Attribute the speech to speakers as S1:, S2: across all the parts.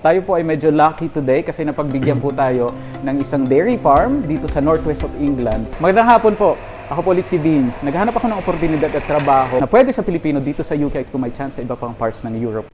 S1: Tayo po ay medyo lucky today kasi napagbigyan po tayo ng isang dairy farm dito sa northwest of England. Magandang hapon po. Ako po ulit si Vince. Naghahanap ako ng oportunidad at trabaho na pwede sa Pilipino dito sa UK at kung may chance sa iba pang parts ng Europe.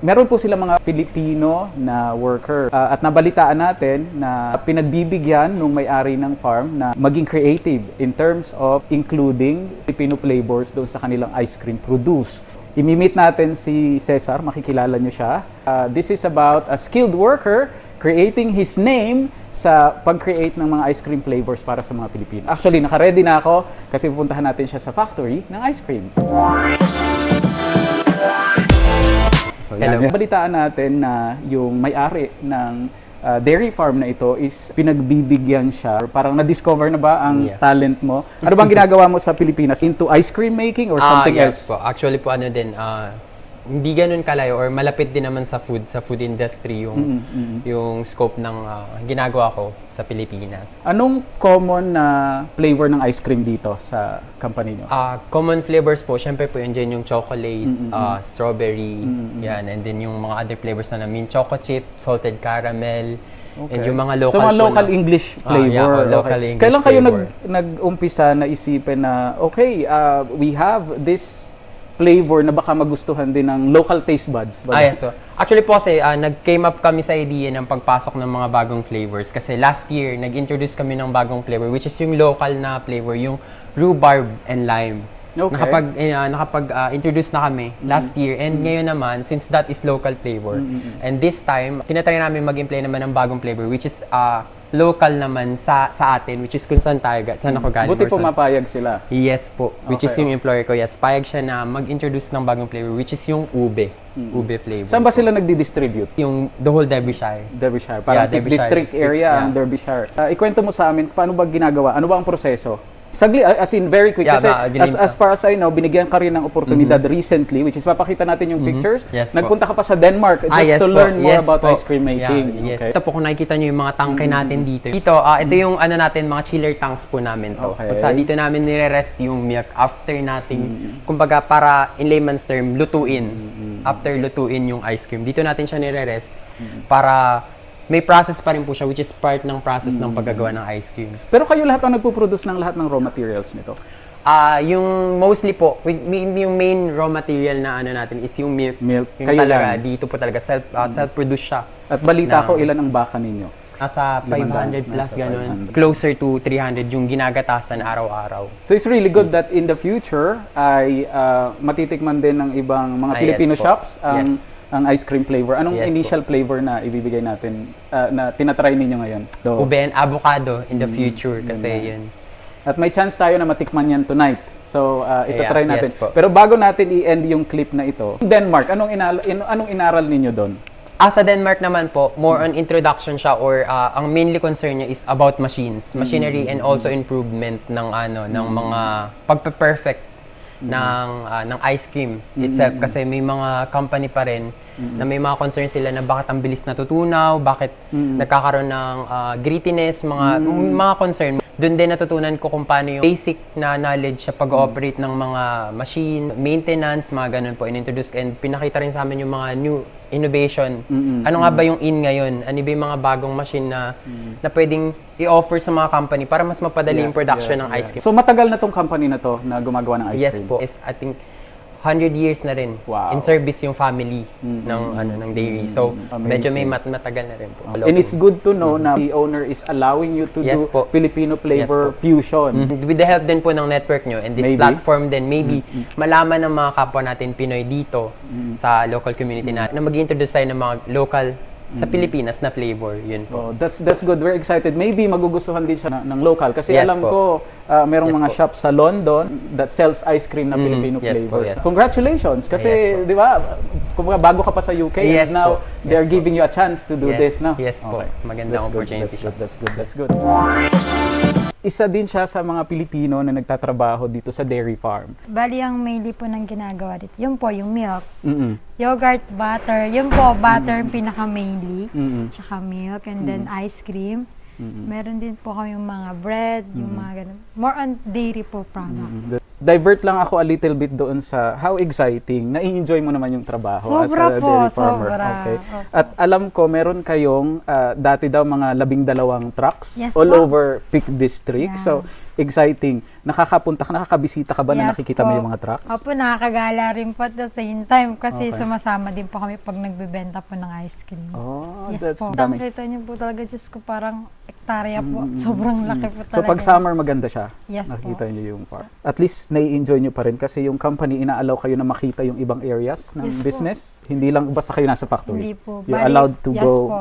S1: Meron po sila mga Pilipino na worker at nabalitaan natin na pinagbibigyan nung may-ari ng farm na maging creative in terms of including Filipino flavors doon sa kanilang ice cream produce. Imimit natin si Cesar, makikilala nyo siya. This is about a skilled worker creating his name sa pag-create ng mga ice cream flavors para sa mga Pilipino. Actually, naka-ready na ako kasi pupuntahan natin siya sa factory ng ice cream. So, yan. Balitaan natin na yung may-ari ng dairy farm na ito is pinagbibigyan siya. Parang na-discover na ba ang talent mo? Ano bang ginagawa mo sa Pilipinas? Into ice cream making or something else?
S2: Yes po. Actually po hindi ganun kalayo or malapit din naman sa food industry yung scope ng ginagawa ko sa Pilipinas.
S1: Anong common na flavor ng ice cream dito sa company nyo?
S2: Common flavors po, syempre po yun dyan yung chocolate, strawberry, yan, and then yung mga other flavors na namin, choco chip, salted caramel, and yung mga local.
S1: So mga local English flavor.
S2: Local English
S1: Kailan kayo
S2: flavor.
S1: nag-umpisa na isipin na, okay, we have this flavor na baka magustuhan din ng local taste buds?
S2: Yes. So, actually po kasi nag-came up kami sa idea ng pagpasok ng mga bagong flavors kasi last year nag-introduce kami ng bagong flavor which is yung local na flavor, yung rhubarb and lime.
S1: Okay.
S2: Nakapag-introduce na kami last year and ngayon naman, since that is local flavor, and this time, tinatry namin mag-imply naman ng bagong flavor which is local naman sa atin, which is kung saan ako galing.
S1: Buti pumapayag sila.
S2: Yes po, which is yung employer ko. Yes, payag siya na mag-introduce ng bagong flavor which is yung ube. Ube flavor.
S1: Saan ba sila nagdi-distribute?
S2: Yung the whole Derbyshire.
S1: Derbyshire. Parang district area ang Derbyshire. Ikwento mo sa amin, paano ba ginagawa? Ano ba ang proseso? Sagli, as in very quick. Kasi as far as I know, binigyan ka rin ng oportunidad recently, which is papakita natin yung pictures.
S2: Yes,
S1: nagpunta ka pa sa Denmark just to learn more about ice cream making.
S2: Yes. Ito po, kung nakikita nyo yung mga tangkay natin dito. Ito yung natin, mga chiller tanks po namin to.
S1: Okay.
S2: So, dito namin nire-rest yung milk after nating, kumbaga para in layman's term, lutuin. After lutuin yung ice cream. Dito natin siya nire-rest para may process pa rin po siya which is part ng process ng paggagawa ng ice cream.
S1: Pero kayo lahat ang nagpo-produce ng lahat ng raw materials nito?
S2: Yung mostly po, yung main raw material na natin is yung milk. Yung
S1: Kayo
S2: talaga,
S1: lang?
S2: dito po talaga, self-produce siya.
S1: At balita ko, ilan ang baka ninyo?
S2: Nasa 500 plus ganun. Closer to 300 yung ginagatasan araw-araw.
S1: So it's really good that in the future ay matitikman din ng ibang mga Filipino shops ang ice cream flavor. Anong initial flavor na ibibigay natin, na tinatry ninyo ngayon?
S2: Ube and avocado in the future kasi yun.
S1: At may chance tayo na matikman yan tonight. So, itatry natin.
S2: Yes,
S1: pero bago natin i-end yung clip na ito, Denmark, anong inaral ninyo doon?
S2: Sa Denmark naman po, more on introduction siya or ang mainly concern niya is about machinery and also improvement ng ng mga pagpe-perfect ng ice cream itself kasi may mga company pa rin na may mga concern sila na bakit ang bilis natutunaw, bakit nagkakaroon ng grittiness, mga concern. Doon din natutunan ko kung paano yung basic na knowledge sa pag-operate ng mga machine, maintenance, mga ganun po, in-introduce and pinakita rin sa amin yung mga new innovation. Ano nga ba yung in ngayon? Ano ba yung mga bagong machine na pwedeng i-offer sa mga company para mas mapadali yung production ng ice cream.
S1: So matagal na tong company na to na gumagawa ng ice cream?
S2: Yes po. I think 100 years na rin.
S1: Wow.
S2: In service yung family ng dairy. So medyo may matagal na rin po.
S1: And it's good to know na the owner is allowing you to do Filipino flavor fusion.
S2: With the help din po ng network nyo and this platform din, maybe malaman ng mga kapwa natin Pinoy dito sa local community na mag-introduce tayo ng mga local sa Pilipinas na flavor, yun po.
S1: That's good. We're excited. Maybe magugustuhan din siya ng local kasi alam ko merong mga shop sa London that sells ice cream na Filipino flavors. Congratulations kasi di ba, kumbaga bago ka pa sa UK and now they're giving you a chance to do this, no?
S2: Yes po. Magandang opportunity siya.
S1: That's good. Isa din siya sa mga Pilipino na nagtatrabaho dito sa dairy farm.
S3: Bali, ang mainly po ng ginagawa dito, yun po, yung milk. Yogurt, butter, yun po, butter yung pinaka-mainly. Tsaka milk, and then ice cream. Meron din po kami yung mga bread, yung mga ganun. More on dairy po products.
S1: divert lang ako a little bit doon sa how exciting. Na-enjoy mo naman yung trabaho
S3: Sobra
S1: as a
S3: po,
S1: dairy farmer.
S3: sobra.
S1: Okay.
S3: Opo.
S1: At alam ko, meron kayong dati daw mga 12 trucks
S3: Yes
S1: all
S3: po.
S1: over Peak District.
S3: Yeah.
S1: So, exciting. Nakakabisita ka ba na
S3: Yes
S1: nakikita mo
S3: po.
S1: yung mga trucks?
S3: Opo, nakakagala rin po at the same time kasi
S1: Okay.
S3: sumasama din po kami pag nagbebenta po ng ice cream.
S1: Oh,
S3: Yes
S1: that's
S3: po.
S1: dami.
S3: Nakita niyo po talaga, Diyos ko, parang hektarya po. Sobrang laki po talaga.
S1: So, pag summer, maganda siya.
S3: Yes po.
S1: Nakita niyo yung farm. At least, nai-enjoy niyo pa rin kasi yung company, inaalaw kayo na makita yung ibang areas ng
S3: Yes po.
S1: business. Hindi lang basta kayo nasa factory.
S3: Hindi po.
S1: You're allowed to
S3: yes
S1: go.
S3: po.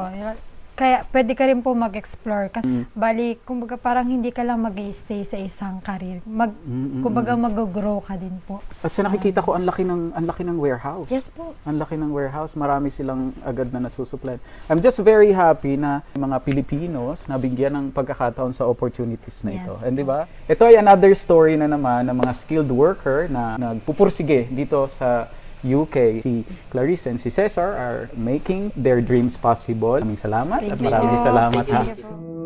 S3: Kaya pwede ka rin po mag-explore kasi bali, kumbaga parang hindi ka lang mag-stay sa isang career. Kumbaga mag-grow ka din po.
S1: At sa nakikita ko, ang laki ng warehouse.
S3: Yes po.
S1: Ang laki ng warehouse. Marami silang agad na nasusupply. I'm just very happy na mga Pilipinos nabigyan ng pagkakataon sa opportunities na ito.
S3: Yes
S1: And di ba? Ito ay another story na naman ng mga skilled worker na nagpupursige dito sa UK. Si Clarice and si Cesar are making their dreams possible. Maraming salamat at
S3: Thank you
S1: maraming
S3: po.
S1: salamat
S3: Thank
S1: ha.
S3: you po.